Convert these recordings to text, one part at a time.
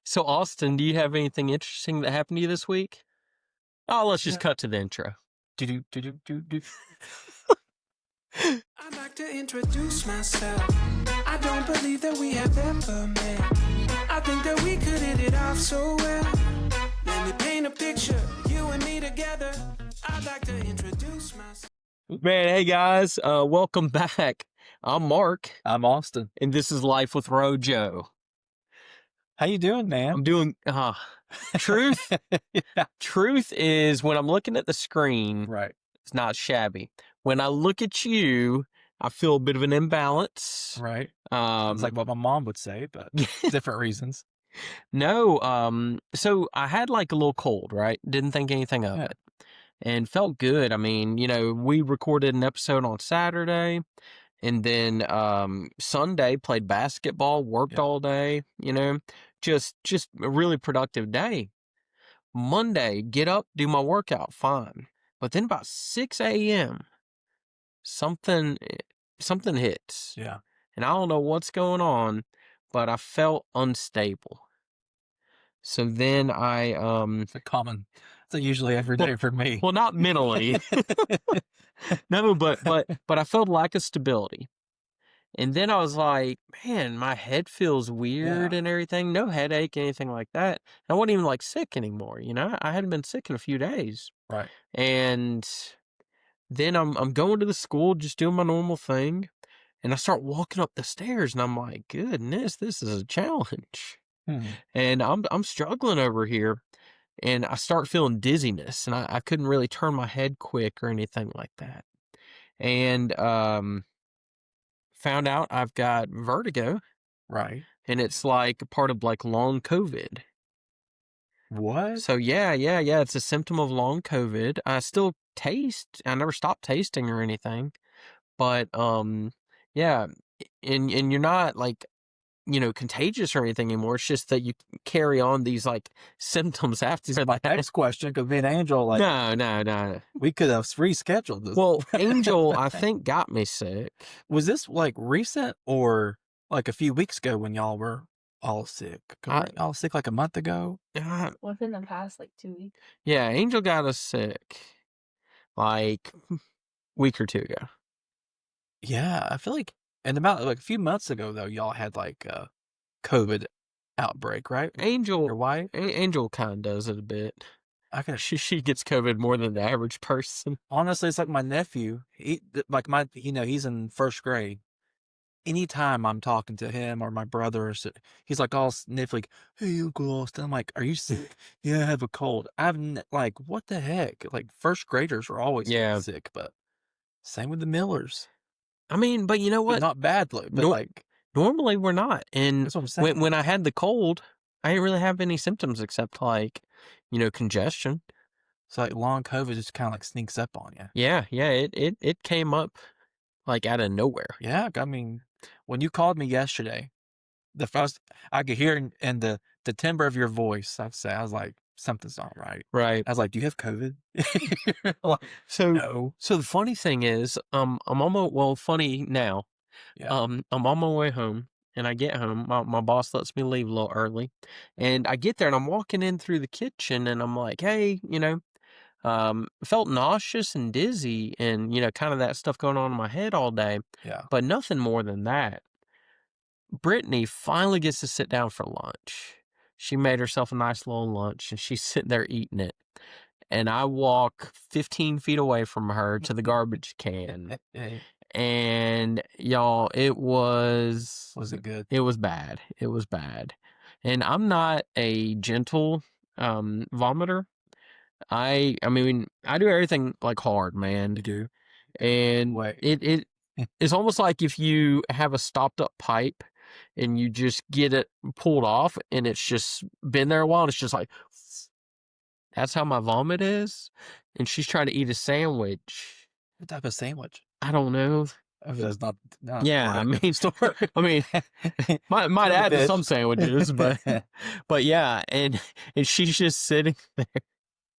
So, Austin, do you have anything interesting that happened to you this week? Oh, let's just Yeah. cut to the intro. I'd like to introduce myself. I don't believe that we have ever met. I think that we could hit it off so well. Let me paint a picture, you and me together. I'd like to introduce myself. Man, hey guys, welcome back. I'm Mark, I'm Austin. and this is Life with Rojo. How you doing, man? I'm doing, truth, Yeah. truth is when I'm looking at the screen, Right. it's not shabby. When I look at you, I feel a bit of an imbalance. Right. Um, It's like what my mom would say, but different reasons. no, so I had like a little cold, right? Didn't think anything of Yeah. it. And felt good. I mean, we recorded an episode on Saturday, and then Sunday played basketball, worked all day, just a really productive day. Monday, get up, do my workout, fine. But then about 6 a.m., something hits. Yeah. And I don't know what's going on, but I felt unstable. So then It's usually every day for me. well, not mentally. No, but I felt lack of stability. And then I was like, man, my head feels weird Yeah. and everything. No headache, anything like that. I wasn't even like sick anymore, I hadn't been sick in a few days. Right. And then I'm going to the school, just doing my normal thing. And I start walking up the stairs and I'm like, goodness, this is a challenge. And I'm struggling over here. And I start feeling dizziness, and I couldn't really turn my head quick or anything like that. And found out I've got vertigo, Right. and it's like a part of like long COVID. What? So yeah, it's a symptom of long COVID. I still taste. I never stopped tasting or anything, but yeah, and you're not like contagious or anything anymore. It's just that you carry on these like symptoms after My that. next question could be an Angel. Like, No. we could have rescheduled this. Well, Angel, I think, got me sick. Was this like recent or like a few weeks ago when y'all were all sick? Weren't y'all sick like a month ago? Within the past, 2 weeks. Yeah, Angel got us sick like a week or two ago. Yeah, I feel like, and about like a few months ago though, y'all had like a COVID outbreak, right? Angel, Your wife? Angel kind of does it a bit. I can. She gets COVID more than the average person. Honestly, it's like my nephew. He's in first grade. Anytime I'm talking to him or my brother, he's like all sniffly. Hey, Uncle Austin. I'm like, are you sick? Yeah, I have a cold. Like, what the heck? Like, first graders are always sick, but same with the Millers. I mean, but you know what? But not badly, but like normally we're not. And that's what I'm saying. when I had the cold, I didn't really have any symptoms except like, congestion. So like long COVID just kind of like sneaks up on you. Yeah, it came up like out of nowhere. Yeah, I mean, when you called me yesterday, the first I could hear in the timbre of your voice, I was like, something's not right. Right. I was like, do you have COVID? So No. So the funny thing is, I'm funny now. Yeah. I'm on my way home, and I get home. My boss lets me leave a little early, and I get there, and I'm walking in through the kitchen, and I'm like, hey, felt nauseous and dizzy, and kind of that stuff going on in my head all day. Yeah. But nothing more than that. Brittany finally gets to sit down for lunch. She made herself a nice little lunch, and she's sitting there eating it. And I walk 15 feet away from her to the garbage can. And y'all, it was... Was it good? It was bad. It was bad. And I'm not a gentle vomiter. I mean, I do everything like hard, man. You do? And it's almost like if you have a stopped up pipe and you just get it pulled off and it's just been there a while and it's just like... That's how my vomit is. And she's trying to eat a sandwich. What type of sandwich? I don't know. That's not yeah, I mean, might add to some sandwiches, but yeah, and she's just sitting there.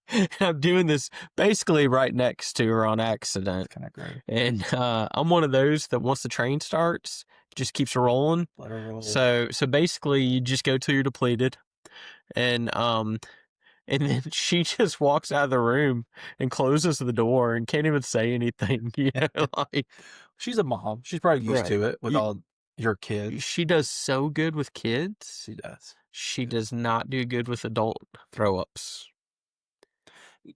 And I'm doing this basically right next to her on accident. Kind of great. And I'm one of those that once the train starts, just keeps rolling. Let her roll. So basically, you just go till you're depleted. And and then she just walks out of the room and closes the door and can't even say anything. Like She's a mom. She's probably used right. to it with You, all your kids. she does so good with kids. She does. She does not do good with adult throw ups.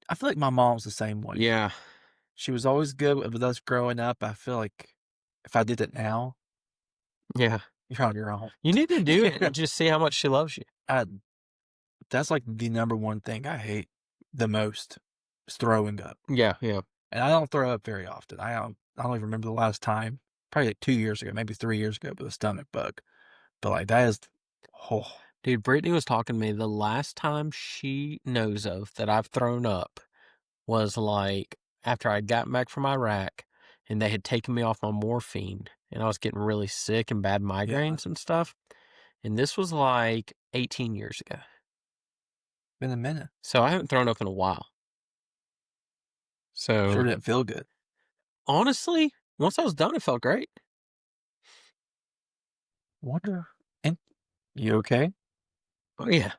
I feel like my mom's the same way. Yeah. She was always good with us growing up. I feel like if I did it now, Yeah. you're on your own. You need to do it Yeah. and just see how much she loves you. That's like the number one thing I hate the most is throwing up. Yeah, yeah. And I don't throw up very often. I don't even remember the last time. Probably like 2 years ago, maybe 3 years ago with a stomach bug. But like that is oh Dude, Brittany was talking to me. The last time she knows of that I've thrown up was like after I'd gotten back from Iraq and they had taken me off my morphine and I was getting really sick and bad yeah. migraines and stuff. And this was like 18 years ago. Been a minute. So I haven't thrown up in a while. Sure So didn't feel good. honestly, once I was done, it felt great. Wonder and you okay? Oh, yeah.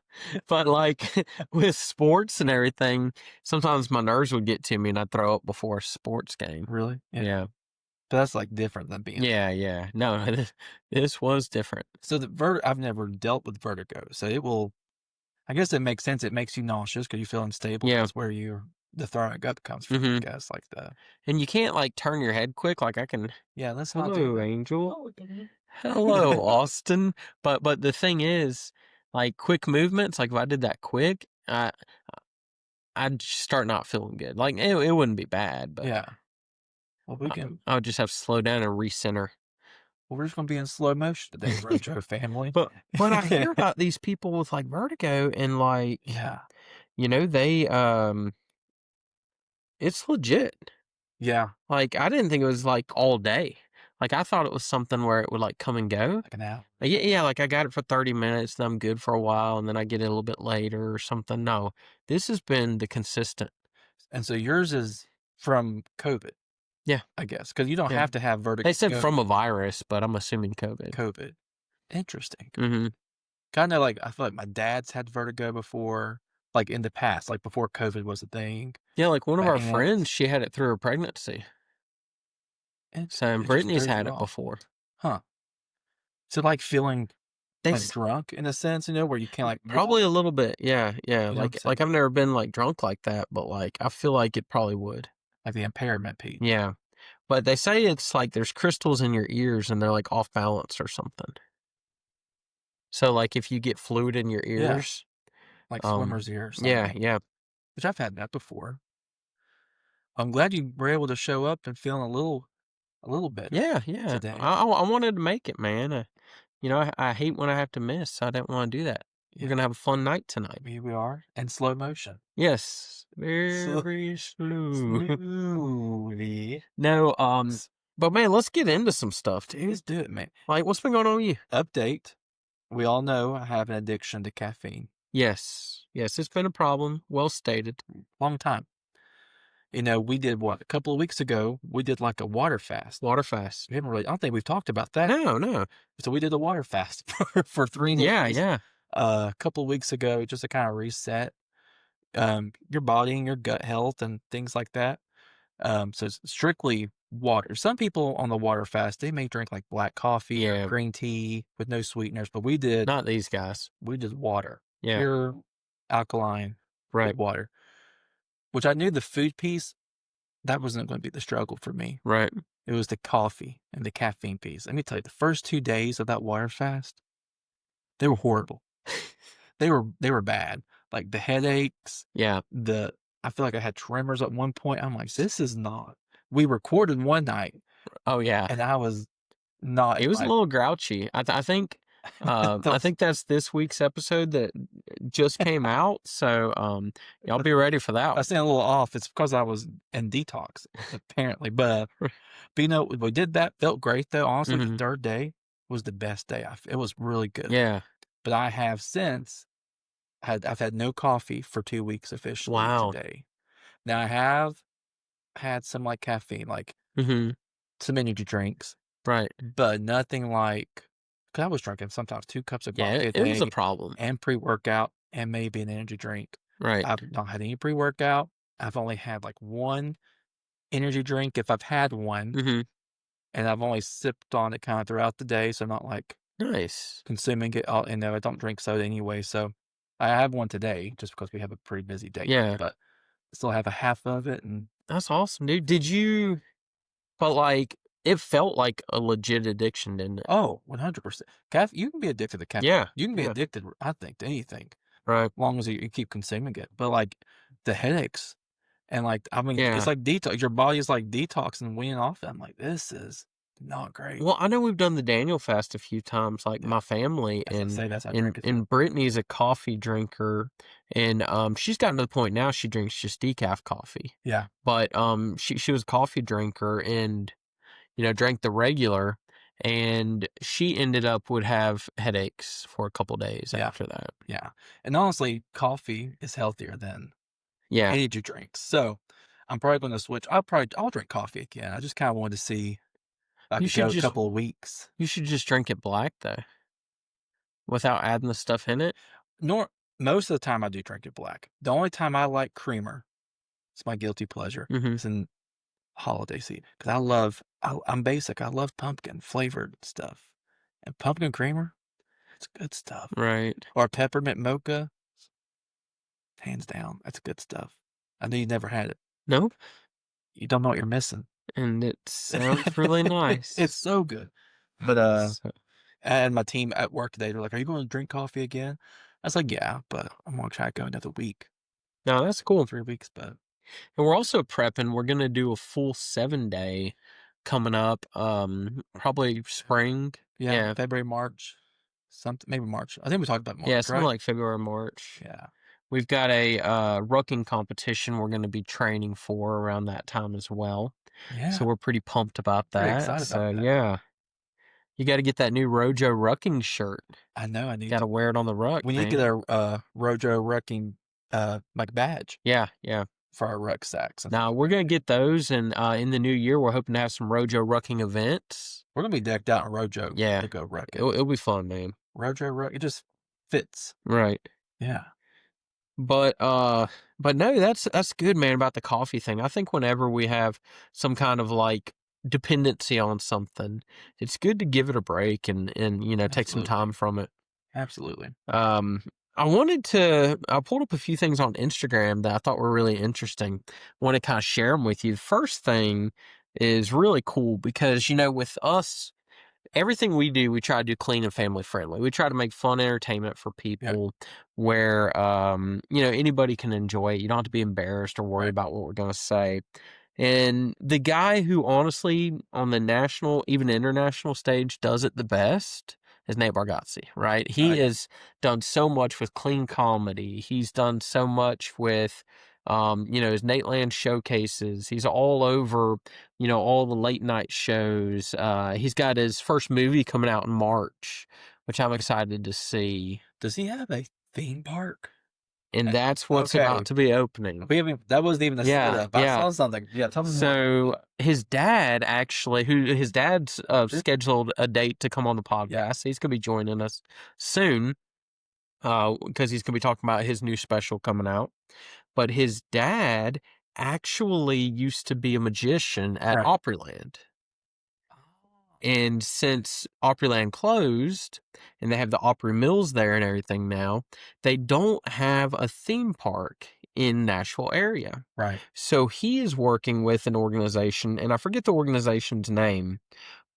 But like with sports and everything, sometimes my nerves would get to me and I'd throw up before a sports game. Really? Yeah. But that's like different than being Yeah, yeah. No, this was different. so I've never dealt with vertigo. So it will I guess it makes sense. It makes you nauseous because you feel unstable. Yeah. That's where the throwing up comes from, I guess. Like the And you can't like turn your head quick. Like I can. yeah, let's not do Hello, that. Angel. Oh, Danny. Hello, Austin. But the thing is, like quick movements. Like if I did that quick, I'd start not feeling good. Like it wouldn't be bad, but Yeah. Well, I would just have to slow down and recenter. we're just gonna be in slow motion today, Rojo family. But I hear about these people with like vertigo and like yeah, they it's legit. yeah, Like I didn't think it was like all day. Like I thought it was something where it would like come and go. like an hour. Yeah, yeah, like I got it for 30 minutes, then I'm good for a while, and then I get it a little bit later or something. No, this has been the consistent. And so yours is from COVID, Yeah, I guess, because you don't yeah. have to have vertigo. They said from a virus, but I'm assuming COVID. COVID. Interesting. Mm-hmm. Kind of like I feel like my dad's had vertigo before, like in the past, like before COVID was a thing. Yeah, like one of My our aunt. friends, she had it through her pregnancy. So It just Brittany's throws had you it off. before. Huh. So like feeling They like drunk in a sense, where you can't like probably walk, a little bit, yeah, yeah. you know what I'm Like saying? I've never been like drunk like that, but like I feel like it probably would. Like the impairment piece. Yeah, but they say it's like there's crystals in your ears and they're like off balance or something. So like if you get fluid in your Yeah. ears, Like swimmer's ear or yeah, something. yeah, Which I've had that before. I'm glad you were able to show up and feeling a little better yeah, yeah. today. I wanted to make it, man. I hate when I have to miss. So I didn't want to do that. We're Yeah. gonna have a fun night tonight. Here we are in slow motion. Yes, very slow. Smoothly. No, but man, let's get into some stuff, dude. Let's do it, man. Like, what's been going on with you? Update. We all know I have an addiction to caffeine. Yes, yes, it's been a problem. Well stated. Long time. We did what? A couple of weeks ago, we did like a water fast. Water fast. We haven't really, I don't think we've talked about that. No. So we did a water fast for 3 days. Yeah. A couple of weeks ago, just to kind of reset your body and your gut health and things like that. So it's strictly water. Some people on the water fast, they may drink like black coffee Yeah. or green tea with no sweeteners, but we did Not these guys. water. Yeah. Pure alkaline Right. water. Which I knew the food piece, that wasn't going to be the struggle for me. Right. It was the coffee and the caffeine piece. Let me tell you, the first 2 days of that water fast, they were horrible. They were bad. Like the headaches, Yeah. I feel like I had tremors at one point. I'm like, this is not. We recorded one night Oh yeah. and I was not. It was a little grouchy. I think. I think that's this week's episode that just came out. So y'all be ready for that I one. sound a little off. It's because I was in detox apparently, but we did that. Felt great though. Honestly, the Mhm. 3rd day was the best day. It was really good. Yeah. But I have since I've had no coffee for 2 weeks officially Wow. today. Now I have had some like caffeine, like Mm-hmm. some energy drinks, Right. but nothing like. Cause I was drinking sometimes 2 cups of Yeah. coffee a It was a day problem. and pre-workout. and maybe an energy drink. Right. I've not had any pre-workout. I've only had, like, 1 energy drink if I've had one, Mhm. and I've only sipped on it kinda throughout the day, so I'm not, like, Nice. consuming it all and, I don't drink soda anyway, so I have one today just because we have a pretty busy day, Yeah. but still have a half of it and That's awesome, dude. Did you but, like, it felt like a legit addiction, didn't it? oh, 100%. You can be addicted to caffeine. Yeah. You can be Yeah. addicted, I think, to anything, Right. long as you keep consuming it, but, like, the headaches and, like, I mean, it's Yeah. like detox your body is, like, detoxing and weaning off it. I'm like, "This is not great." Well, I know we've done the Daniel fast a few times, like Yeah. my family, As I and say, that's how I and drink it too. and Brittany's a coffee drinker, and she's gotten to the point now she drinks just decaf coffee. Yeah, But she was a coffee drinker and drank the regular, and she ended up would have headaches for a couple days yeah, after that. yeah, and honestly, coffee is healthier than Yeah. energy drinks, so I'm probably gonna switch I'll drink coffee again. I just kinda wanted to see if I You could should go a just couple of weeks. you should just drink it black though, without adding the stuff in it. Nor Most of the time I do drink it black. The only time I like creamer, it's my guilty pleasure, Mhm. is in holiday season because I'm basic. I love pumpkin flavored stuff, and pumpkin creamer, it's good stuff. Right. Or peppermint mocha, hands down, that's good stuff. I know you never had it. Nope. You don't know what you're missing. And it sounds really It's nice. so good. But, So and my team at work today, they're like, "Are you going to drink coffee again?" I was like, "Yeah, but I'm gonna try to go another week, no, that's cool. 3 weeks." But And we're also prepping. We're gonna do a full 7 day coming up. Probably spring. yeah, Yeah. February, March, something maybe March. I think we talked about Yeah, March, something right? like February, March. Yeah. We've got a rucking competition we're gonna be training for around that time as well. So Yeah. we're pretty pumped about Pretty that. excited about So that. yeah. You gotta get that new Rojo rucking shirt. I know I need Gotta to wear it on the ruck, we need to get man. a, Rojo wrecking, like, badge Yeah, yeah. for our rucksacks and Now stuff we're like gonna that. get those, and in the new year we're hoping to have some Rojo rucking events. We're gonna be decked out in Rojo Yeah. to go rucking. It'll be fun, man. Rojo ruck it just fits. Right. Yeah. But no, that's good, man, about the coffee thing. I think whenever we have some kind of like dependency on something, it's good to give it a break and take some Absolutely. time from it. Absolutely. Um I pulled up a few things on Instagram that I thought were really interesting. Want to kind of share them with you. The first thing is really cool because with us everything we do, we try to do clean and family friendly. We try to make fun entertainment for Yeah. people where, anybody can enjoy it. You don't have to be embarrassed or worry Right. about what we're going to say. And the guy who honestly on the national, even international stage does it the best is Nate Bargatze, right? Oh, He yeah. has done so much with clean comedy. He's done so much with, his Nateland showcases. He's all over, all the late night shows. He's got his first movie coming out in March, which I'm excited to see. Does he have a theme park? And Eh, that's what's okay. about to be opening. We haven't that wasn't even a Yeah, setup. I yeah. saw something. Yeah, tell me more. So his dad actually, who his dad's Sure. scheduled a date to come on the podcast. He's gonna be joining us soon, because he's gonna be talking about his new special coming out. But his dad actually used to be a magician at Right. Opryland. And since Opryland closed and they have the Opry Mills there and everything now, they don't have a theme park in Nashville area. Right. So he is working with an organization, and I forget the organization's name,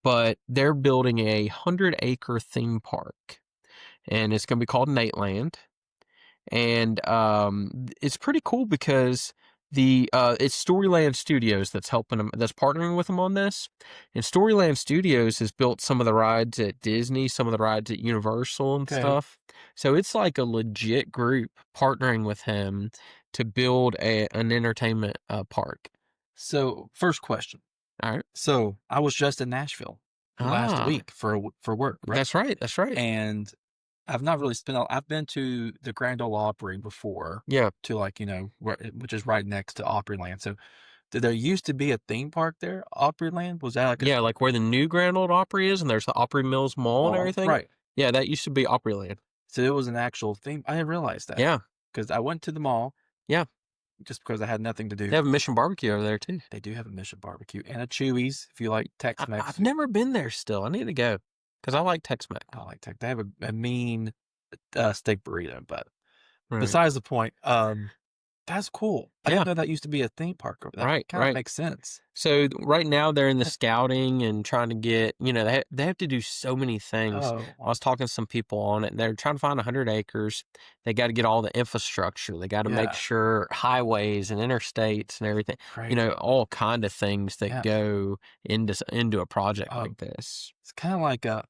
but they're building a 100-acre theme park, and it's going to be called Nateland. And it's pretty cool because it's Storyland Studios that's helping them, that's partnering with them on this. And Storyland Studios has built some of the rides at Disney, some of the rides at Universal and Okay. stuff. So it's like a legit group partnering with him to build an entertainment park. So, first question. All right. So, I was just in Nashville last Ah, week for work, right? that's right. That's right. And I've not really I've been to the Grand Ole Opry before Yeah. to like, which is right next to Opryland. So, did there used to be a theme park there? Opryland? Was that like a Yeah. Like where the new Grand Ole Opry is, and there's the Opry Mills Mall and mall? everything. Right. Yeah. That used to be Opryland. So it was an actual thing. I didn't realize that Yeah. because I went to the mall Yeah. just because I had nothing to They do. have a Mission Barbecue over there too. They do have a Mission Barbecue and a Chewy's if you like I've Tex-Mex. never been there still. I need to go because I like Tex-Mex. I like Tex. They have a mean steak burrito, but Right. besides the point, that's cool. I Yeah. didn't know that used to be a theme park over that. Right. Kind of Right. makes sense. So right now they're in the scouting and trying to get, they have to do so many things. Oh, I was talking to some people on it. They're trying to find 100 acres. They got to get all the infrastructure. They got to make yeah, sure highways and interstates and everything, crazy. all kind of things that Yeah. go into a project Oh, like this. it's kind of like I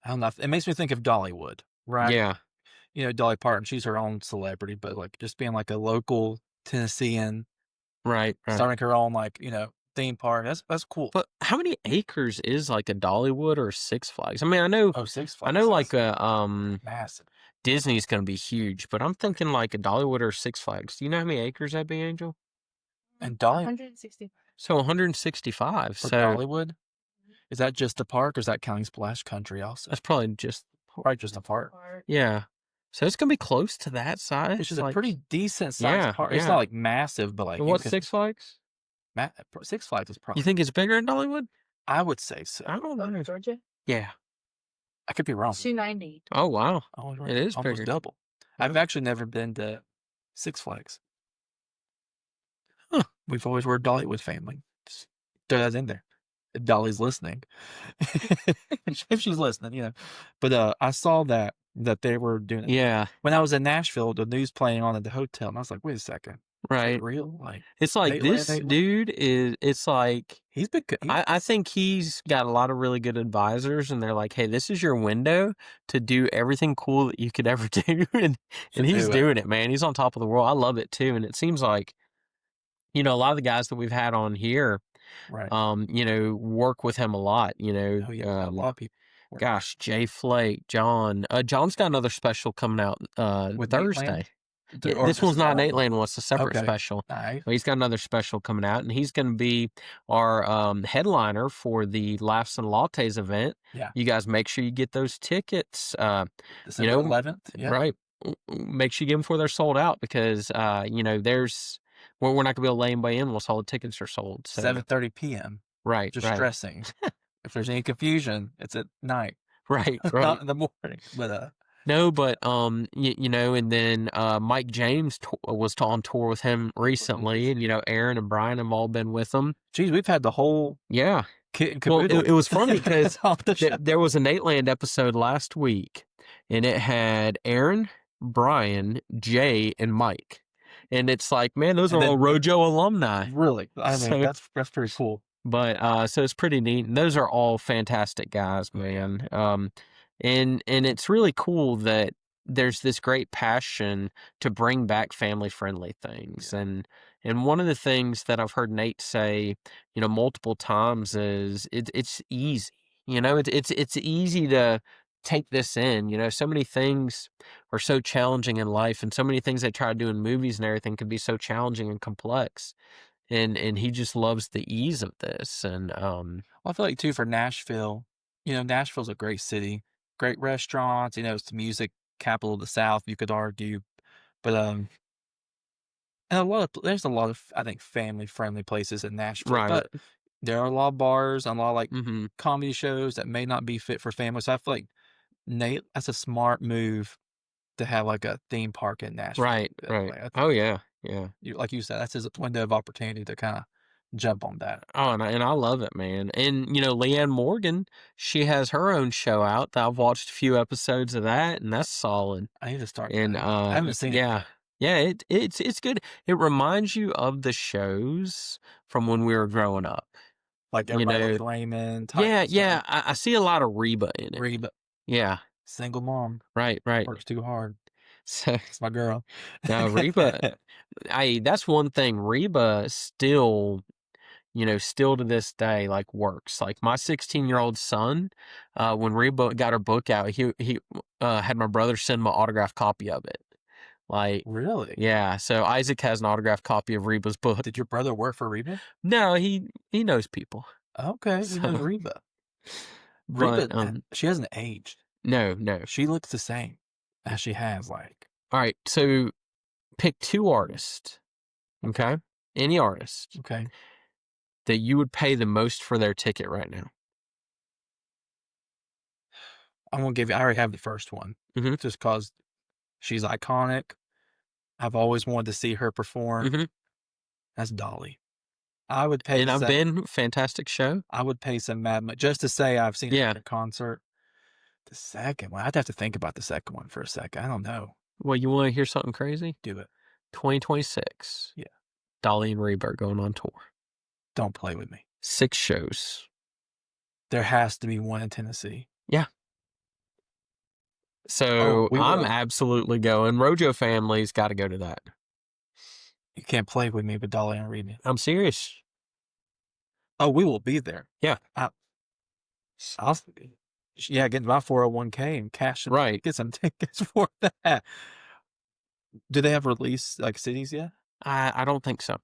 don't know. It makes me think of Dollywood, right? Yeah. Dolly Parton, she's her own celebrity, but like just being like a local Tennessean, Right. Right. starting her own theme park. That's cool. But how many acres is like a Dollywood or a Six Flags? I mean, I know, Oh, Six I Flags, know, that's like massive. Disney's gonna be huge, but I'm thinking like a Dollywood or Six Flags. Do you know how many acres that'd be, Angel? And Dolly 160. So 165. for So Dollywood, is that just the park or is that counting Splash Country also? that's probably just Probably just a park. yeah. So it's gonna be close to that size. Which is a like, pretty decent sized yeah, park. It's yeah. not like massive, but like And you what's can. Six Flags? Six Flags is You probably. think it's bigger than Dollywood? I would say so. I don't know. Georgia? Yeah. I could be wrong. 290. Oh wow. Oh, right. It is Almost bigger. double. I've actually never been to Six Flags. Huh. We've always were a Dollywood family. Just throw that in there. If Dolly's listening, if she's listening. But I saw that they were doing it Yeah. when I was in Nashville. The news playing on at the hotel, and I was like, "Wait a second, is that Right. real?" Like It's like Nate this Land. dude is. It's like He's been good. I think he's got a lot of really good advisors, and they're like, "Hey, this is your window to do everything cool that you could ever do," and he's do it. doing it, man. He's on top of the world. I love it too, and it seems like a lot of the guys that we've had on here, Right. work with him a lot. Oh yeah, a lot of people. Gosh, Jay Flake, John. John's got another special coming out With Nate Thursday. Land? Yeah, Or this just one's not one? Nate Land one. It's a separate Okay. special. Nice. But he's got another special coming out, and he's going to be our headliner for the Laughs and Lattes event. Yeah. You guys make sure you get those tickets. December 11th. Yeah. Right. Make sure you get them before they're sold out because, we're not going to be able to lay anybody in once all the tickets are sold. So. 7:30 p.m. Right. Just right. stressing. If there's any confusion, it's at night, Right. not Right. in the morning. But No, but and then Mike James was on tour with him recently, and Aaron and Brian have all been with him. geez, we've had the whole Yeah. kit and Well, caboodle. it was funny because on the show. there was a Nate Land episode last week, and it had Aaron, Brian, Jay, and Mike, and it's like, man, those And are then- all Rojo alumni. Really, I mean, So- that's pretty cool. But so it's pretty neat. And those are all fantastic guys, man. And it's really cool that there's this great passion to bring back family friendly things. And one of the things that I've heard Nate say, multiple times is it's easy. It's easy to take this in. So many things are so challenging in life, and so many things they try to do in movies and everything can be so challenging and complex. And he just loves the ease of this. And Well, I feel like too for Nashville, Nashville's a great city, great restaurants. It's the music capital of the South, you could argue, but and there's a lot of I think family friendly places in Nashville, right. but there are a lot of bars and a lot of Mm-hmm. comedy shows that may not be fit for families. So I feel like Nate, that's a smart move to have like a theme park in Nashville. Right. Oh yeah. Yeah. Like you said, that's his window of opportunity to kind of jump on that. Oh, and I love it, man. And Leanne Morgan, she has her own show out. I've watched a few episodes of that, and that's solid. I need to start. And I haven't seen it. yeah. Yeah, it's good. It reminds you of the shows from when we were growing up. Like everybody with Raymond. Yeah. I see a lot of Reba in it. Reba, Yeah. single mom, Right. works too hard. So It's my girl. now Reba, that's one thing. Reba still, still to this day, like works. Like my 16-year-old son, when Reba got her book out, he had my brother send my autographed copy of it. Like, Really? yeah. So Isaac has an autographed copy of Reba's book. Did your brother work for Reba? No, he knows people. Okay, he knows So- Reba. But Reba, she hasn't aged. no. She looks the same. As she has, like. All right, so pick 2 artists, okay? Any artist Okay. that you would pay the most for their ticket right now. I'm gonna give you. I already have the first one, Mhm. just cause she's iconic. I've always wanted to see her perform. Mhm. That's Dolly. I would pay And I've some. been, fantastic show. I would pay some mad money just to say I've seen her Yeah. at a concert. The second one, I'd have to think about the second one for a second. I don't know. Well, you wanna hear something crazy? Do it. 2026. Yeah. Dolly and Reba are going on tour. Don't play with me. 6 shows. There has to be one in Tennessee. Yeah. Oh, So, we I'm will. absolutely going. Rojo family's gotta go to that. You can't play with me with Dolly and Reba. I'm serious. Oh, we will be there. Yeah. I'll yeah, get my 401k and cash and Right. get some tickets for that. Do they have release like cities yet? I don't think so.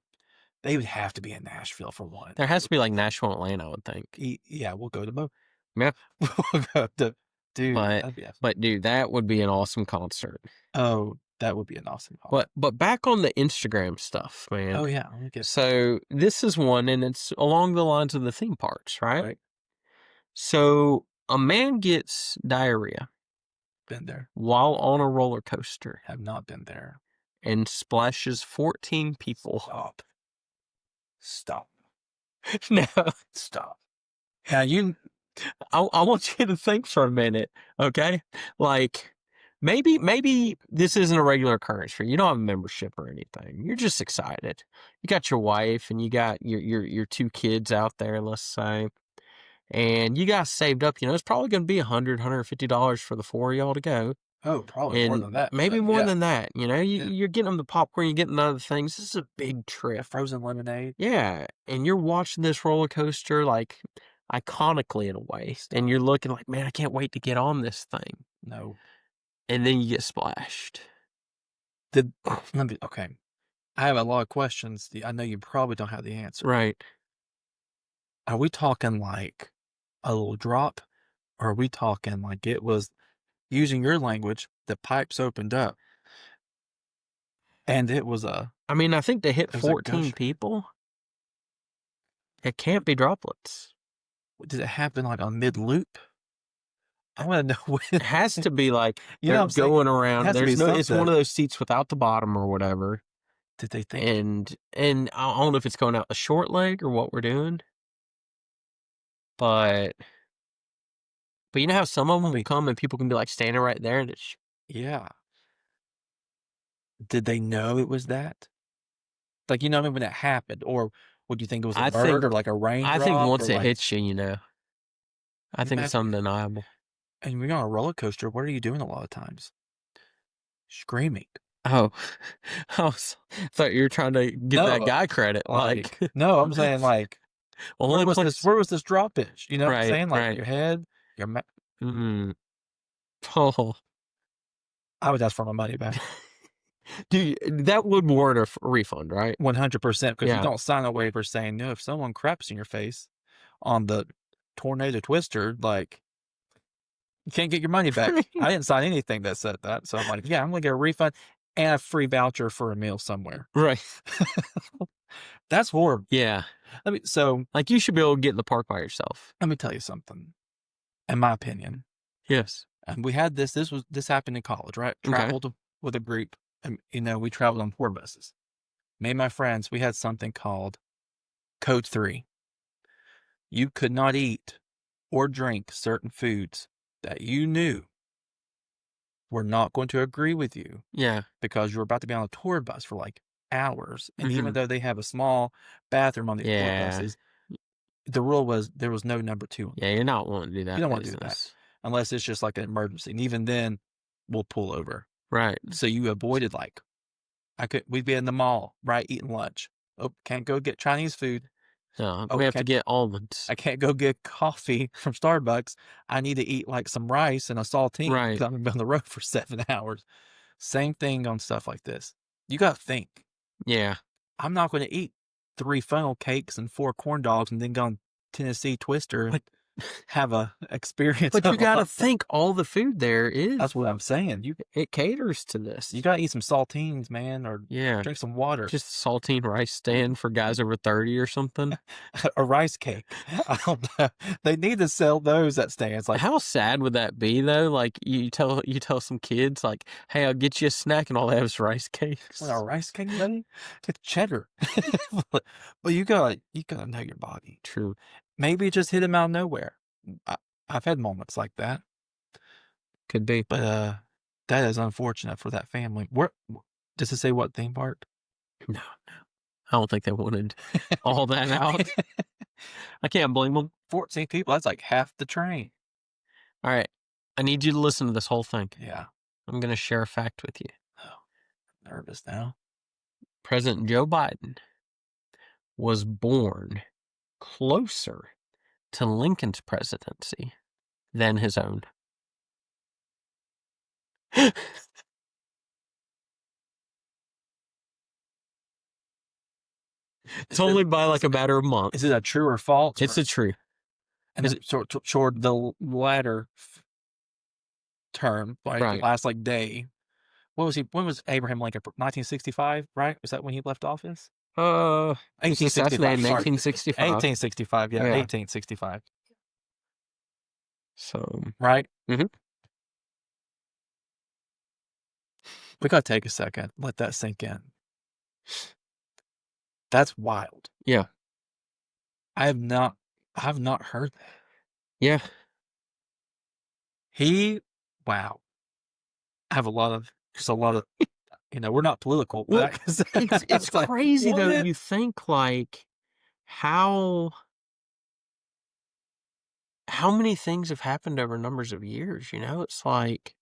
They would have to be in Nashville for one. There has to be, like, Nashville, Atlanta, I would think. Yeah, we'll go to both. Yeah. We'll go to, dude. But That'd be but, dude, that would be an awesome concert. oh, that would be an awesome concert. But back on the Instagram stuff, man. Oh yeah, let me get So, this is one, and it's along the lines of the theme parks, right? right. So, a man gets diarrhea Been there. while on a roller coaster Have not been there. and splashes 14 people. Stop. Stop. Now, Stop. Now you. I want you to think for a minute, okay? Like, maybe this isn't a regular occurrence for you. You don't have a membership or anything. You're just excited. You got your wife and you got your 2 kids out there, let's say, and you guys saved up. You know, it's probably going to be $150 for the 4 of y'all to go. Oh, probably more And than that. maybe but more yeah. than that. You know, Yeah. you're getting them the popcorn, you're getting other things. This is a big trip. Frozen lemonade. Yeah, and you're watching this roller coaster, like, iconically in a way, and you're looking like, man, I can't wait to get on this thing. No. And then you get splashed. Let me. Okay. I have a lot of questions. I know you probably don't have the answer. Right. Are we talking like a little drop, or are we talking like it was, using your language, the pipes opened up, and it was a. I mean, I think to hit It was a 14 gush. people, it can't be droplets. Did it happen like on mid loop? I want to know when. It has to be like You know they're what I'm saying? going It around. has to There's be no. It's one something. of those seats without the bottom or whatever. Did they think? And I don't know if it's going out the short leg or what we're doing, but you know how some of them will come and people can be like standing right there and it's Yeah. Did they know it was that? Like, you know, when it happened, or would you think it was a I bird think or like a raindrop? I think once or it like, hits you, you know. I think it's imagine- undeniable. And when you're on a roller coaster, what are you doing a lot of times? Screaming. Oh, I thought you were trying to get that No, guy credit. Like, no, I'm saying like, only place. where was this drop pitch? You know what I'm Right, saying? Like right. your head, your Mm. Oh, I would ask for my money back. dude, that would warrant a refund, right? 100%, because Yeah. you don't sign a waiver saying, no, if someone craps in your face on the tornado twister, like, you can't get your money back. I didn't sign anything that said that. So I'm like, yeah, I'm going to get a refund and a free voucher for a meal somewhere. Right. That's horrible. Yeah. Like, you should be able to get in the park by yourself. let me tell you something. In my opinion, Yes. and we had this happened in college, right? Okay. Traveled with a group, and, you know, we traveled on tour buses. Me and my friends, we had something called Code 3. You could not eat or drink certain foods that you knew were not going to agree with you, Yeah. because you were about to be on a tour bus for like hours. And even Mhm. though they have a small bathroom on these tour Yeah. buses, the rule was there was no number 2 on Yeah, you're not wanting to do that. You don't want to do that. business. unless it's just like an emergency. And even then, we'll pull over. Right. So you avoided like, we'd be in the mall, right, eating lunch. Oh, can't go get Chinese food. No, Oh, we have to can't- get almonds. I can't go get coffee from Starbucks. I need to eat like some rice and a saltine Right. because I'm gonna be on the road for 7 hours. Same thing on stuff like this. You got to think. Yeah. I'm not going to eat 3 funnel cakes and 4 corn dogs and then go on Tennessee Twister. But have a experience. But you gotta think all the food there is. That's what I'm saying. It caters to this. You gotta eat some saltines, man, or Yeah. drink some water. Just a saltine rice stand for guys over 30 or something. A rice cake. I don't know. They need to sell those at stands. Like, how sad would that be though? Like you tell some kids like, "Hey, I'll get you a snack," and all they have is rice cakes. a rice cake, buddy? It's cheddar. But you gotta know your body. True. Maybe it just hit him out of nowhere. I've had moments like that. Could be. But that is unfortunate for that family. Where does it say what theme park? No. I don't think they wanted all that out. I can't blame them. 14 people, that's like half the train. All right. I need you to listen to this whole thing. Yeah. I'm going to share a fact with you. Oh, I'm nervous now. President Joe Biden was born closer to Lincoln's presidency than his own. It's only by like a matter of months. Is it a true or false? It's a true. And is it toward the latter term, like Right. the last like day? When was Abraham Lincoln? 1965, right? Was that when he left office? He was assassinated in 1865. 1865, yeah, Yeah. 1865. So, Right? Mhm. We gotta take a second, let that sink in. That's wild. yeah. I have not heard that. Yeah. Wow. I have a lot of, we're not political. Well, But it's like, crazy though. what? You think like how many things have happened over numbers of years, it's like,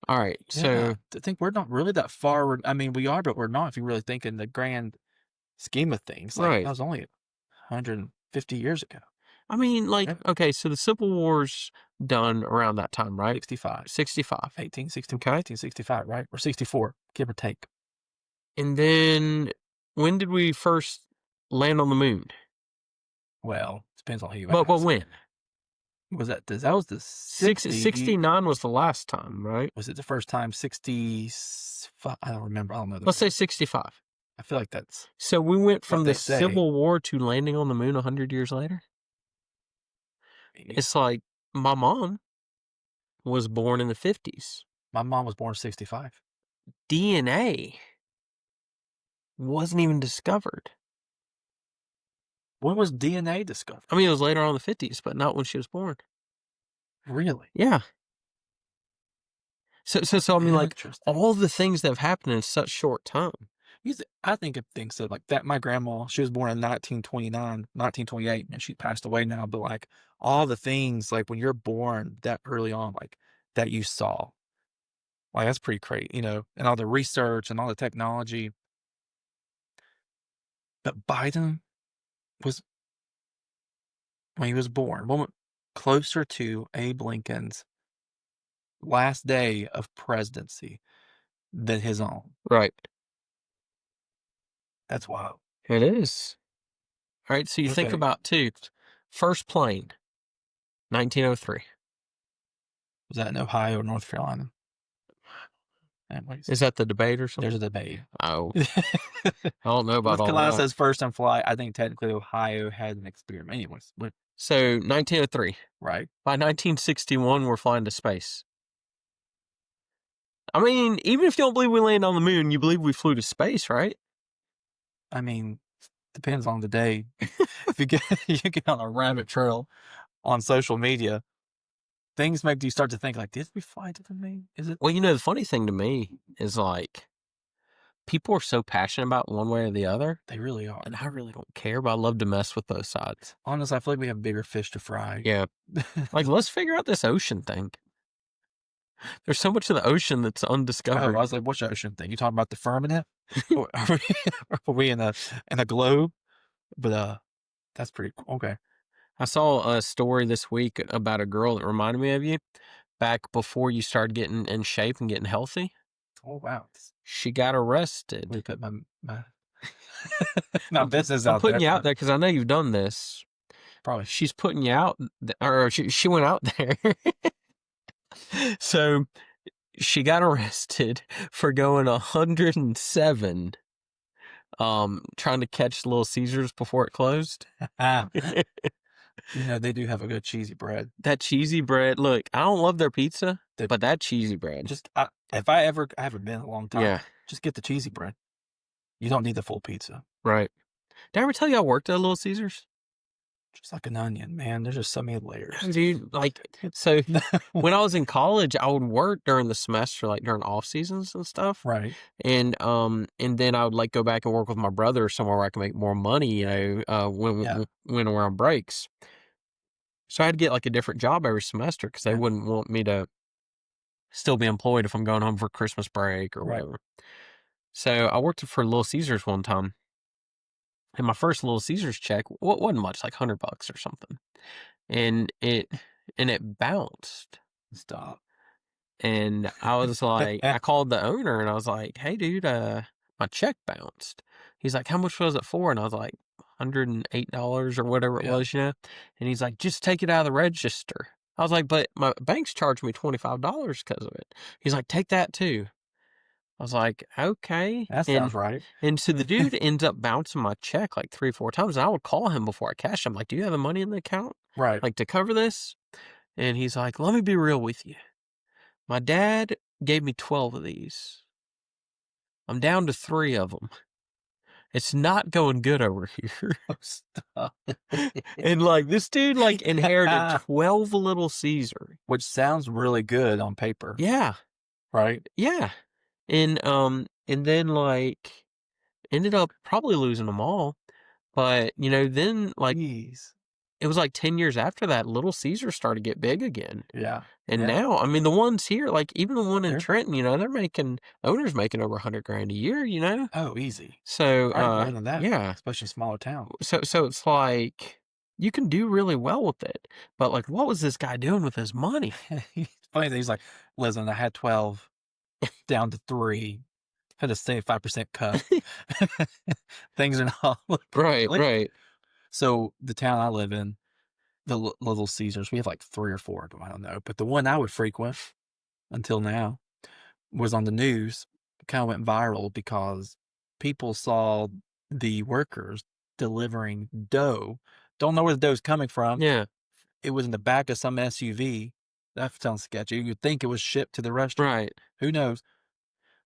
all right, so Yeah, I think we're not really that far. I mean, we are, but we're not if you really think in the grand scheme of things. Like, Right. that was only 150 years ago. I mean, like, Yeah. okay, so the Civil War's done around that time, right? 65. 65. 1860, Okay. 1865, right? Or 64, give or take. And then when did we first land on the moon? Well, depends on who you But ask. when? Was that the 60? 69 was the last time, right? Was it the first time 65? I don't remember. I don't know. Let's say 65. I feel like that's So we went from what the they say. Civil War to landing on the moon 100 years later? It's like my mom was born in the 50s. My mom was born 65. DNA wasn't even discovered. When was DNA discovered? I mean, it was later on in the 50s, but not when she was born. Really? Yeah. So I mean, like, Interesting. all the things that have happened in such short time. I think of things so like that. My grandma, she was born in 1929, 1928, and she passed away now. But like all the things, like when you're born that early on, like that you saw, like that's pretty great, and all the research and all the technology. But Biden was, when he was born, closer to Abe Lincoln's last day of presidency than his own. Right. That's wild. It is. All right, so you think Okay. about, too, first plane, 1903. Was that in Ohio or North Carolina? Anyways, Is that the debate or something? there's a debate. Oh, I don't know about North all Carolina that. says first in flight. I think technically Ohio had an experiment. Anyways, So 1903. right? By 1961, we're flying to space. I mean, even if you don't believe we landed on the moon, you believe we flew to space, right? I mean, depends on the day. If you get on a rabbit trail on social media, things make you start to think like, did we fly to the moon? Is it? Well, the funny thing to me is like, people are so passionate about one way or the other, They really are. and I really don't care, but I love to mess with both sides. Honestly, I feel like we have bigger fish to fry. Yeah. Like, let's figure out this ocean thing. There's so much of the ocean that's Oh, undiscovered. I was like, what's the ocean thing? You talking about the firmament? Are we in a globe? But that's pretty cool. Okay. I saw a story this week about a girl that reminded me of you back before you started getting in shape and getting healthy. Oh wow. She got arrested. Let me put my my business I'm out there. putting you out there because I know you've done this. Probably. she's putting you out, or she went out there. So she got arrested for going 107, trying to catch Little Caesars before it closed. You know, they do have a good cheesy bread. That cheesy bread, look, I don't love their pizza, but that cheesy bread. Just, if I haven't been in a long time, Yeah. just get the cheesy bread. You don't need the full pizza. Right. Did I ever tell you I worked at Little Caesars? Just like an onion, man. There's just so many layers. Dude, like, so when I was in college, I would work during the semester, like during off seasons and stuff. Right. And then I would like go back and work with my brother somewhere where I can make more money, you know, when we're on breaks. So I had to get like a different job every semester because they wouldn't want me to still be employed if I'm going home for Christmas break or whatever. So I worked for Little Caesars one time. And my first Little Caesars check wasn't much, like $100 or something. And it bounced. Stop. And I was like, I called the owner and I was like, hey dude, my check bounced. He's like, how much was it for? And I was like, $108 or whatever it was, you know? And he's like, just take it out of the register. I was like, but my bank's charged me $25 because of it. He's like, take that too. I was like, okay. That sounds right. And so the dude ends up bouncing my check like 3 or 4 times. And I would call him before I cashed. I'm like, do you have the money in the account? Right. Like to cover this? And he's like, let me be real with you. My dad gave me 12 of these. I'm down to 3 of them. It's not going good over here. Stop. And like this dude like inherited 12 Little Caesar. Which sounds really good on paper. Yeah. Right? Yeah. And then like ended up probably losing them all. But, you know, then like Jeez. it was like 10 years after that, Little Caesar started to get big again. Yeah. And now, I mean, the ones here, like even the one in Trenton, you know, the owner's making over $100,000 a year, you know? Oh, easy. So, More than that. yeah. Especially in smaller towns. So it's like you can do really well with it. But like, what was this guy doing with his money? Funny that he's like, listen, I had 12 down to 3. Had a 75% cut. Things are not Right. So the town I live in, the Little Caesars, we have like 3 or 4 of them, I don't know. But the one I would frequent until now was on the news. It kind of went viral because people saw the workers delivering dough. Don't know where the dough's coming from. Yeah. It was in the back of some SUV. That sounds sketchy. You'd think it was shipped to the restaurant. Right. Who knows?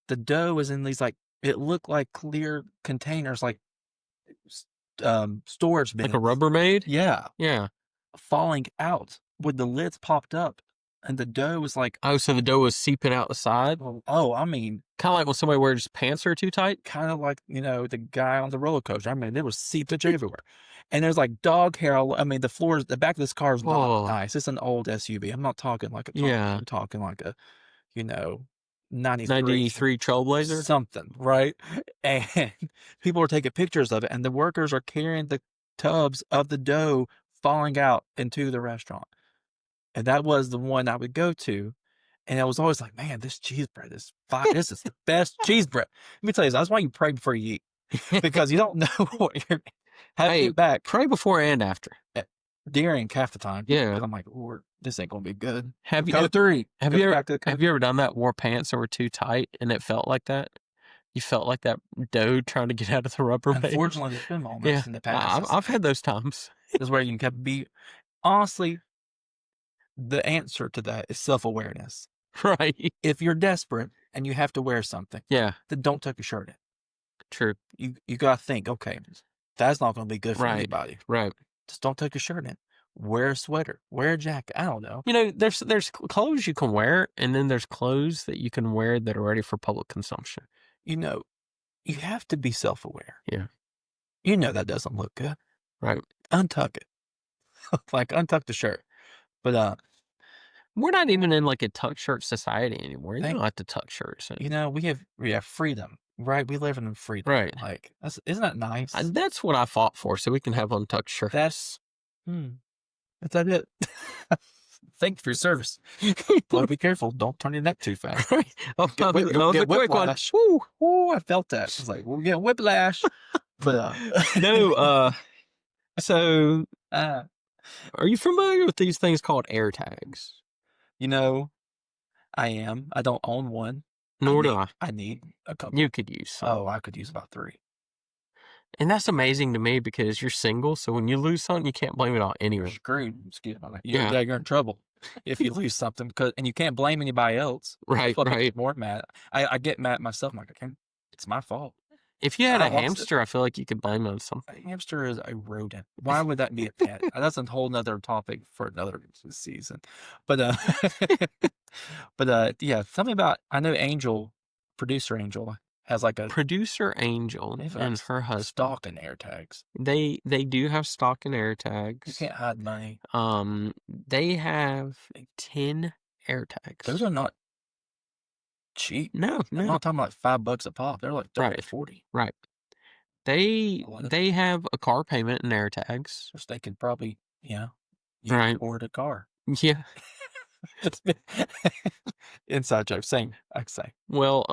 The dough was in these like, it looked like clear containers, like storage bins. Like a Rubbermaid? Yeah. Yeah. Falling out with the lids popped up. And the dough was like, Oh, so the dough was seeping out the side? oh, I mean, Kind of like when somebody wears pants are too tight? kind of like, you know, the guy on the roller coaster. I mean, there was seepage everywhere. And there's like dog hair. I mean, the back of this car is not nice. It's an old SUV. I'm not talking like a truck. Yeah. I'm talking like a, you know, 93 93 Trailblazer? something, right? And people are taking pictures of it, and the workers are carrying the tubs of the dough falling out into the restaurant. And that was the one I would go to. And I was always like, man, this cheese bread is fire. This is the best cheese bread. Let me tell you, that's why you pray before you eat, because you don't know what you're having to eat back. Pray before and after. During half the time. Yeah. I'm like, Lord, this ain't going to be good. Have you Go through. have you ever done that? Wore pants that were too tight and it felt like that? You felt like that dough trying to get out of the Rubbermaid? Unfortunately, there's been moments in the past. I've had those times. Is where you can be. Honestly, the answer to that is self-awareness. Right. If you're desperate and you have to wear something, Yeah. then don't tuck your shirt in. True. You got to think, okay, that's not going to be good for anybody. Right. Just don't tuck your shirt in. Wear a sweater. Wear a jacket. I don't know. You know, there's clothes you can wear, and then there's clothes that you can wear that are ready for public consumption. You know, you have to be self-aware. Yeah. You know that doesn't look good. Right. Untuck it. Like, untuck the shirt. But we're not even in like a tuck shirt society anymore. You don't have to tuck shirts. You know, we have freedom, right? We live in freedom. Right. Like, isn't that nice? That's what I fought for, so we can have untucked shirts. That's that it. Thanks for your service. But be careful. Don't turn your neck too fast. Right. Oh, that was a quick one. Woo, I felt that. I was like, we're getting whiplash. But no, so Are you familiar with these things called air tags? You know, I am. I don't own one. Nor do I. I need a couple. You could use some. Oh, I could use about 3. And that's amazing to me because you're single, so when you lose something, you can't blame it on You're anyone. screwed. Excuse me. Yeah. You're in trouble if you lose something and you can't blame anybody else. Right, That's what right. makes me more mad. I get mad at myself. I'm like, it's my fault. If you had I a lost hamster, I feel like you could blame it on something. A hamster is a rodent. Why would that be a pet? That's a whole nother topic for another season. But yeah, something about I know producer Angel has like a Producer Angel they have and her husband. stock in air tags. They do have stock in air You tags. can't hide money. They have 10 air tags. Those are not cheap. No, I'm no. not talking about like $5 a pop. They're like 30 Right. to 40. Right. They have a car payment in air tags. Which they could probably, you Right. afford a car. Yeah. Inside joke. Same. I say. Well,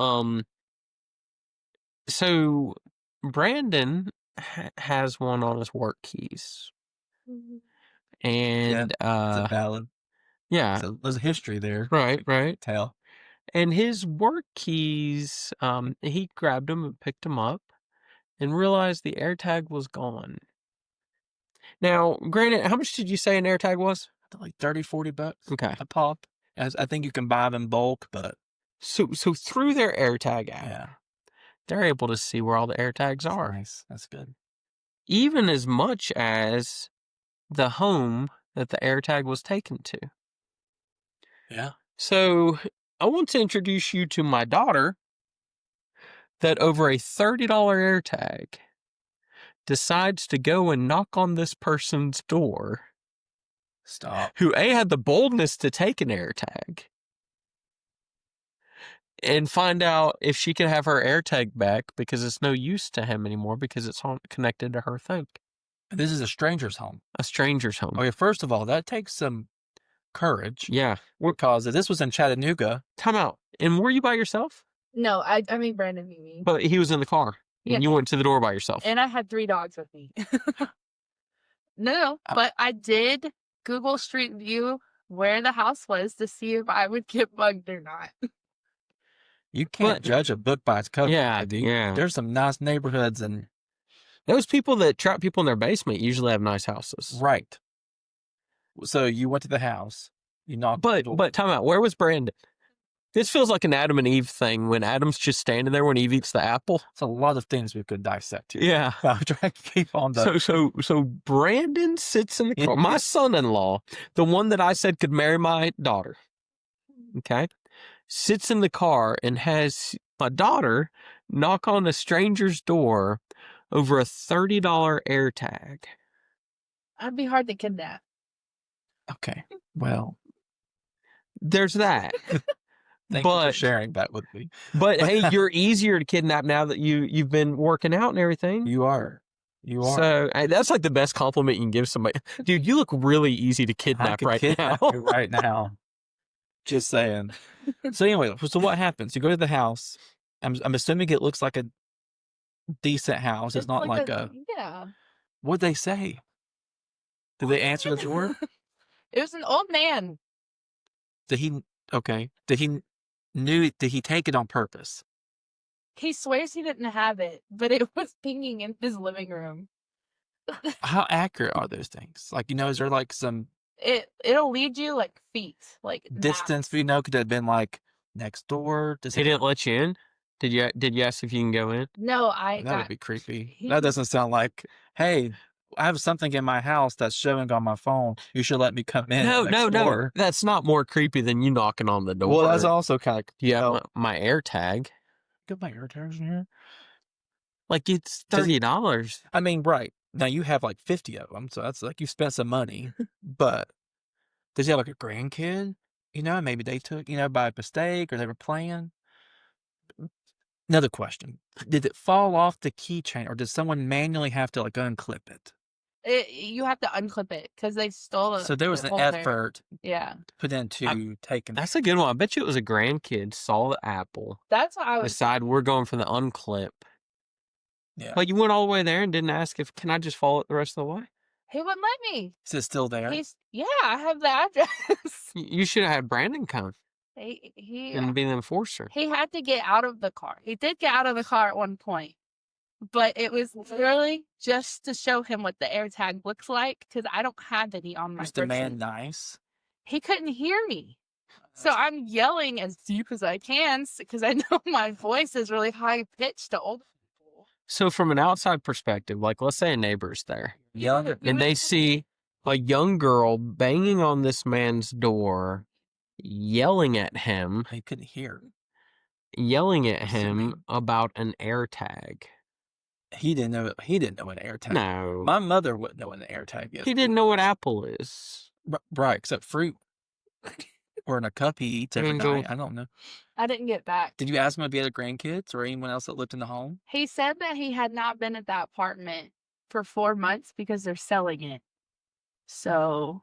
so Brandon has one on his work keys. And It's a valid. yeah. So there's a history there. Right. Tell. And his work keys, he grabbed them and picked them up and realized the AirTag was gone. Now, granted, how much did you say an AirTag was? Like $30-$40 Okay. a pop. I think you can buy them in bulk, but So through their AirTag app, they're able to see where all the AirTags are. Nice. That's good. Even as much as the home that the AirTag was taken to. Yeah. So I want to introduce you to my daughter that over a $30 AirTag decides to go and knock on this person's door. Stop. Who had the boldness to take an AirTag and find out if she could have her AirTag back because it's no use to him anymore because it's connected to her thing. This is a stranger's home. A stranger's home. Okay, first of all, that takes some courage. Yeah. Because if this was in Chattanooga. Time out. And were you by yourself? No, I made Brandon meet me. But he was in the car. Yeah. And you went to the door by yourself. And I had 3 dogs with me. No, but I did Google Street View where the house was to see if I would get bugged or not. You can't judge a book by its cover. Yeah. There's some nice neighborhoods and those people that trap people in their basement usually have nice houses. Right. So you went to the house. You knocked. But time out. Where was Brandon? This feels like an Adam and Eve thing when Adam's just standing there when Eve eats the apple. It's a lot of things we could dissect here. Yeah. I'm trying to keep on the. So Brandon sits in the car. My son-in-law, the one that I said could marry my daughter, okay, sits in the car and has my daughter knock on a stranger's door over a $30 AirTag. I'd be hard to kidnap. Okay. Well, there's that. Thank you for sharing that with me. But hey, you're easier to kidnap now that you've been working out and everything. You are. So that's like the best compliment you can give somebody. Dude, you look really easy to kidnap now. Right now. Just saying. So anyway, so what happens? You go to the house. I'm assuming it looks like a decent house. It's not like a yeah. What'd they say? Did they answer the door? It was an old man. Did he take it on purpose? He swears he didn't have it, but it was pinging in his living room. How accurate are those things? Like, is there like some it'll lead you like feet, like distance? maps. Could have been like next door. He didn't let you in? Did you ask if you can go in? No, that would be creepy. That doesn't sound like, hey, I have something in my house that's showing on my phone. You should let me come in. No. That's not more creepy than you knocking on the door. Well, that's also kind of. Yeah, my AirTag. Got my AirTags in here. Like it's $30. I mean, right now you have like 50 of them, so that's like you spent some money. But does he have like a grandkid? Maybe they took by mistake or they were playing. Another question: did it fall off the keychain, or did someone manually have to like unclip it? You have to unclip it because they stole it. So there was an effort, put into taking. That's a good one. I bet you it was a grandkid saw the apple. That's what I was. Decide we're going for the unclip. Yeah, but you went all the way there and didn't ask can I just follow it the rest of the way? He wouldn't let me. Is it still there? Yeah, I have the address. You should have had Brandon come He and be the enforcer. he had to get out of the car. He did get out of the car at one point, but it was literally just to show him what the AirTag looks like because I don't have any on my Was the man person. nice? He couldn't hear me. So I'm yelling as deep as I can because I know my voice is really high pitched to old people. So from an outside perspective, like let's say a neighbor's there Younger. and they see a young girl banging on this man's door, yelling at him He couldn't hear. about an AirTag. He didn't know. He didn't know what an AirTag. No. My mother wouldn't know what an AirTag is. He didn't know what Apple is. Right, except fruit. Or in a cup he eats every night. I don't know. I didn't get back. Did you ask him if he had grandkids or anyone else that lived in the home? He said that he had not been at that apartment for 4 months because they're selling it. So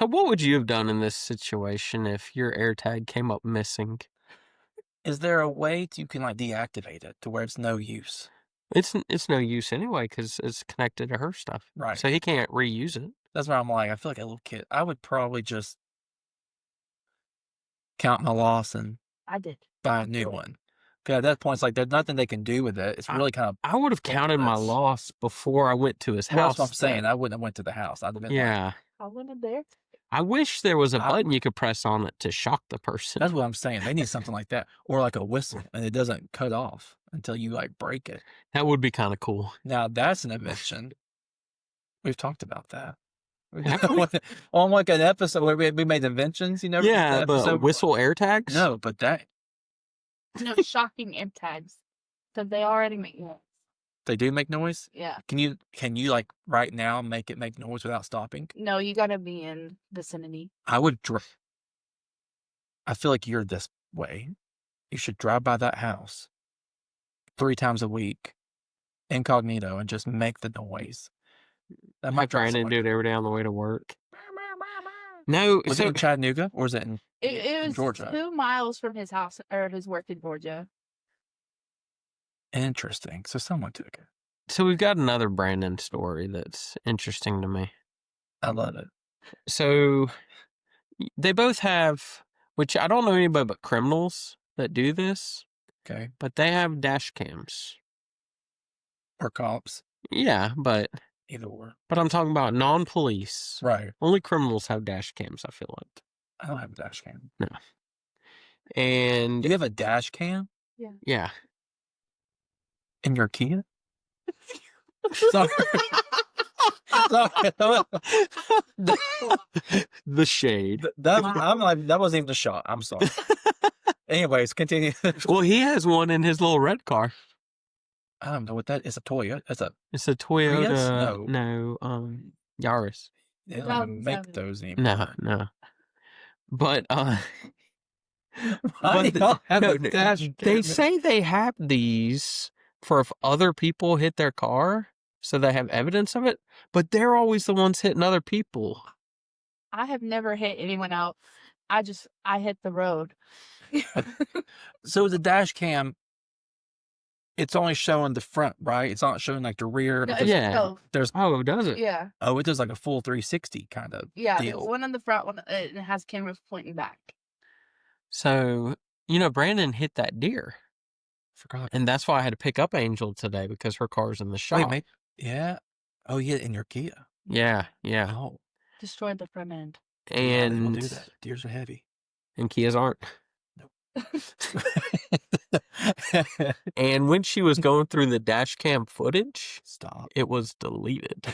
what would you have done in this situation if your AirTag came up missing? Is there a way you can like deactivate it to where it's no use? It's no use anyway because it's connected to her stuff. Right. So he can't reuse it. That's why I'm like, I feel like a little kid. I would probably just count my loss and I did. buy a new one. Because at that point, it's like there's nothing they can do with it. It's really kind of. I would have counted my loss before I went to his Well, house. that's what I'm saying. I wouldn't have went to the house. I'd have been Yeah. I went in there. I wish there was a button you could press on it to shock the person. That's what I'm saying. They need something like that, or like a whistle, and it doesn't cut off until you like break it. That would be kind of cool. Now that's an invention. We've talked about that. Have we? On like an episode where we made inventions, you know? Yeah, but whistle AirTags? No, but that No, shocking AirTags. Because they already make noise. they do make noise. Yeah. Can you like right now make it make noise without stopping? No, you gotta be in vicinity. I would. I feel like you're this way. You should drive by that house 3 times a week, incognito, and just make the noise. That might drive Brandon someone do it every day on the way to work. No, Was it in Chattanooga or was it in It was Georgia? 2 miles from his house or his work in Georgia. Interesting. So someone took it. So we've got another Brandon story that's interesting to me. I love it. So they both have, which I don't know anybody but criminals that do this, Okay. but they have dash cams. Or cops. Yeah, but Either or. I'm talking about non-police. Right. Only criminals have dash cams, I feel like. I don't have a dash cam. No. And Do you have a dash cam yeah. in your Kia? Sorry. Sorry. The shade. I'm like, that wasn't even a shot. I'm sorry. Anyways, continue. Well, he has one in his little red car. I don't know what that is. A Toyota. It's a Toyota. Prius? No, Yaris. They don't even make those anymore. No. But Why do y'all have a dash cam? they say they have these for if other people hit their car, so they have evidence of it. But they're always the ones hitting other people. I have never hit anyone out. I hit the road. So the dash cam, it's only showing the front, right? It's not showing like the rear. No, because Yeah. There's Oh, does it? Yeah. it does like a full 360 kind of Yeah. There's deal. one on the front, one it has cameras pointing back. So, Brandon hit that deer. Forgot. And that's why I had to pick up Angel today because her car's in the shop. Wait, mate. Yeah. Oh, yeah, in your Kia. Yeah. Oh. Destroyed the front end. Yeah, they will And do that. Deers are heavy. Kias aren't. And when she was going through the dash cam footage, Stop. it was deleted.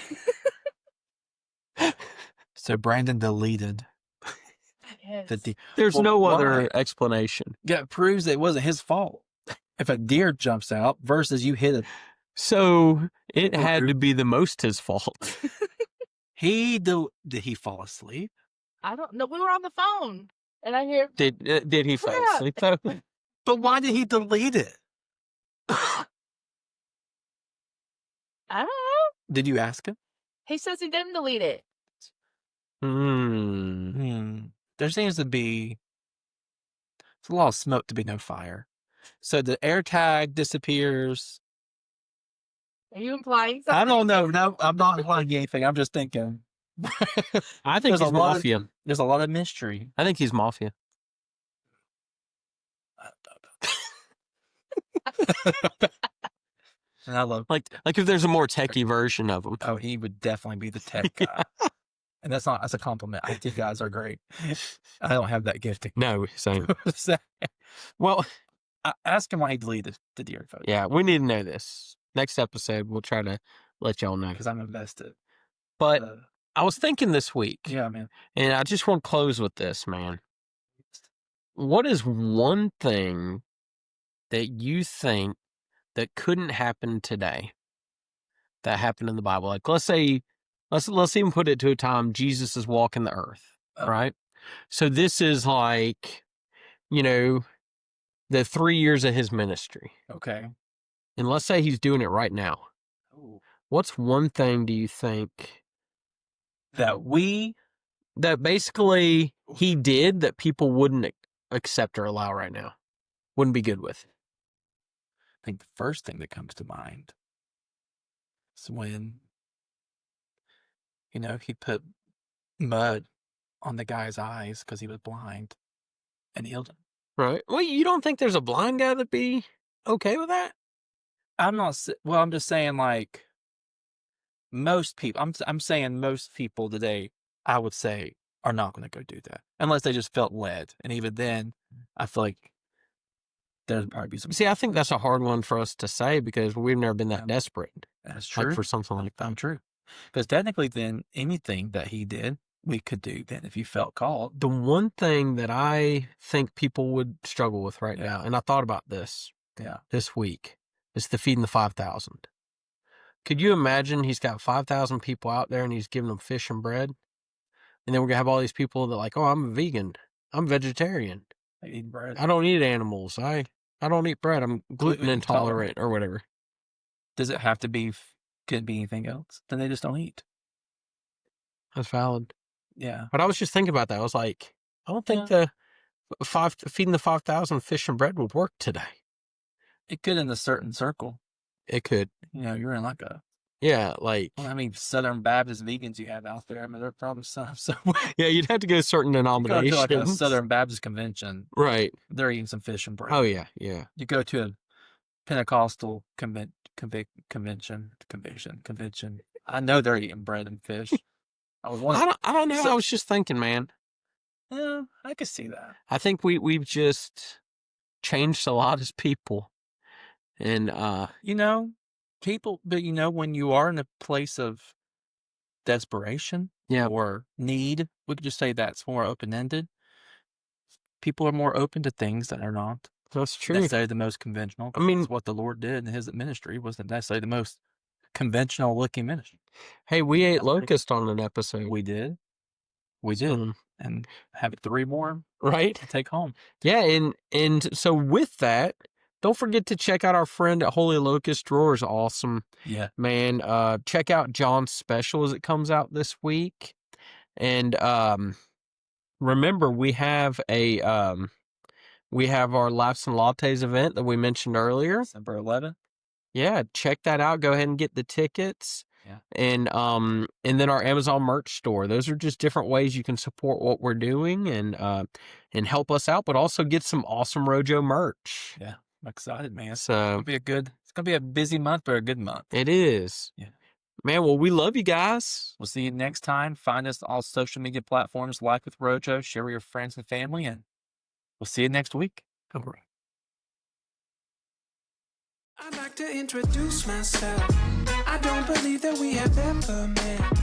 So Brandon deleted Yes. the deer. There's Well, no why? other explanation. Yeah, it proves that it wasn't his fault. If a deer jumps out versus you hit it, So it had to be the most his fault. did he fall asleep? I don't know. We were on the phone. And I hear, Did he fall Yeah. asleep though? But why did he delete it? I don't know. Did you ask him? He says he didn't delete it. There seems to be a lot of smoke to be no fire. So the AirTag disappears. Are you implying something? I don't know. No, I'm not implying anything. I'm just thinking. I think There's a he's lot mafia. There's a lot of mystery. I think he's mafia. And I love Like if there's a more techie version of him. Oh, he would definitely be the tech guy. And that's a compliment. IT guys are great. I don't have that gifting. No, same. So, Well, ask him why he deleted the deer photo. yeah, we need to know this. Next episode, we'll try to let y'all know. Because I'm invested. But I was thinking this week. Yeah, man. And I just want to close with this, man. What is one thing that you think that couldn't happen today that happened in the Bible? Like, let's say, let's even put it to a time Jesus is walking the earth, right? So this is like, the 3 years of his ministry. Okay. And let's say he's doing it right now. Ooh. What's one thing do you think that basically he did that people wouldn't accept or allow right now? Wouldn't be good with? I think the first thing that comes to mind is when, he put mud on the guy's eyes because he was blind and healed him. Right. Well, you don't think there's a blind guy that'd be okay with that? I'm just saying, like, most people, I'm saying most people today, I would say, are not going to go do that unless they just felt led. And even then, I feel like there'd probably be some. See, I think that's a hard one for us to say because we've never been that desperate. That's true. Like for something like that. True. Because technically, then anything that he did, we could do then if you felt called. The one thing that I think people would struggle with right now, and I thought about this this week, is the feeding the 5,000. Could you imagine he's got 5,000 people out there and he's giving them fish and bread? And then we're going to have all these people that are like, oh, I'm a vegan. I'm vegetarian. I eat bread. I don't eat animals. I don't eat bread. I'm gluten intolerant or whatever. Does it have to be, could it be anything else? Then they just don't eat. That's valid. Yeah. But I was just thinking about that. I was like, I don't think feeding the 5,000 fish and bread would work today. It could in a certain circle. It could. You're in like a... Yeah, like... Well, I mean, Southern Baptist vegans you have out there, I mean, they're probably some... Yeah, you'd have to go to certain denominations. You go to like a Southern Baptist convention. Right. They're eating some fish and bread. Oh, yeah, yeah. You go to a Pentecostal convention. I know they're eating bread and fish. I don't know. I was just thinking, man. Yeah, I could see that. I think we've just changed a lot as people. And, people, but when you are in a place of desperation or need, we could just say that's more open-ended. People are more open to things that are not. That's true. Necessarily the most conventional. I mean, what the Lord did in his ministry wasn't necessarily the most conventional looking ministry. Hey, we ate Locust on an episode. We did. And have 3 more right to take home. Yeah, and so with that, don't forget to check out our friend at Holy Locust. Drawer is awesome. Yeah. Man, check out John's special as it comes out this week. And remember, we have our Laughs and Lattes event that we mentioned earlier. December 11th. Yeah, check that out. Go ahead and get the tickets. Yeah. And then our Amazon merch store. Those are just different ways you can support what we're doing and help us out, but also get some awesome Rojo merch. Yeah. I'm excited, man. So it's gonna be a busy month, but a good month. It is. Yeah. Man, well, we love you guys. We'll see you next time. Find us on all social media platforms, Life with Rojo. Share with your friends and family, and we'll see you next week. All right. I'd like to introduce myself. I don't believe that we have ever met.